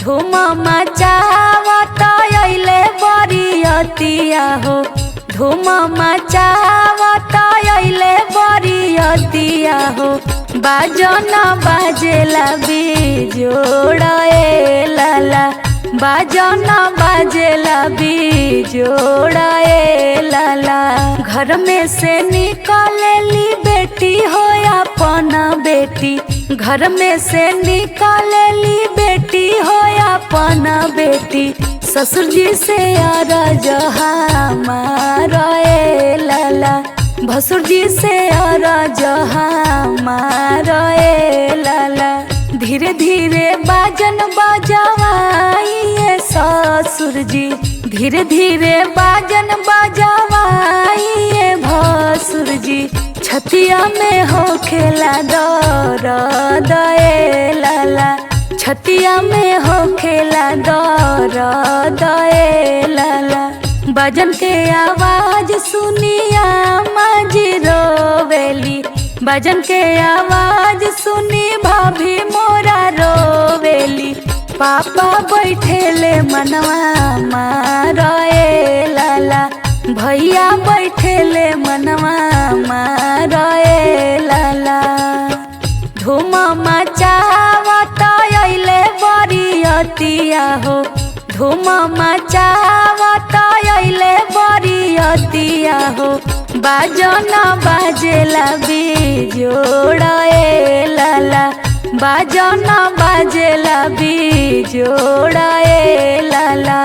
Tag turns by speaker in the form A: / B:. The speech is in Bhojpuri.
A: धूम मचावत अइले बरियतिया हो। धूम मचावत अइले बरियतिया हो। बाजन बाजेला बिजोड़ ए लाला। बाजन बाजेला बिजोड़ ए लाला। घर में से निकलेली बेटी हो अपन बेटी। घर में से निकलेली बेटी हो अपन बेटी। ससुर जी से अरज हमार ए लाला। भसुर जी से अरज हमार ए लाला। धीरे धीरे बाजन बजवाइए ससुर जी। धीरे धीरे बाजन बजवाइए भसुर जी। छतिया में हो खेला दर्द ए लाला। छतिया में हो खेला दर्द ए लाला। बाजन के आवाज सुनिया माजी रोवेली। बाजन के आवाज सुनी भाभी मोरा रोवेली। पापा बैठेले मनवा मार ए लाला। भैया बैठेले मनवा मार ए लाला। धूम मचावत अइले बरियतिया हो। धूम मचावत अइले बरियतिया हो। बाजन बाजेला बिजोड़ ए लाला। बाजन बाजेला बिजोड़ ए लाला।